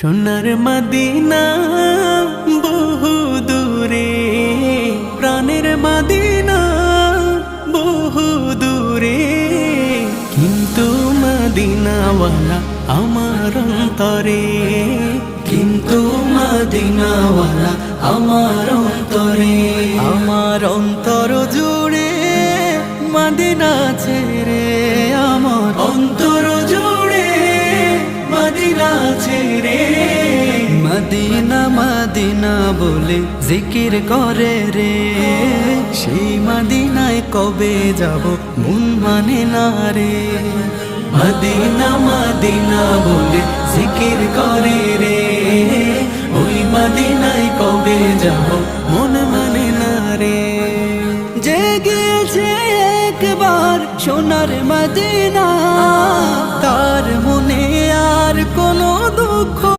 সোনার মদিনা বহু দূরে, প্রাণের মদিনা বহু দূরে, কিন্তু মদিনাওয়ালা আমার অন্তরে, কিন্তু মদিনাওয়ালা আমার অন্তরে, আমার অন্তর জুড়ে মদিনা ছেড়ে, আমার অন্তর জুড়ে মদিনা ছেড়ে। মদিনা মদিনা বলে জিকির করে রে, সেই মদিনায় কবে যাব মন মানে না রে। মদিনা মদিনা বলে জিকির করে রে, ওই মদিনায় কবে যাব মন মানে না রে। যে গিয়েছে একবার সোনার মদিনা, তার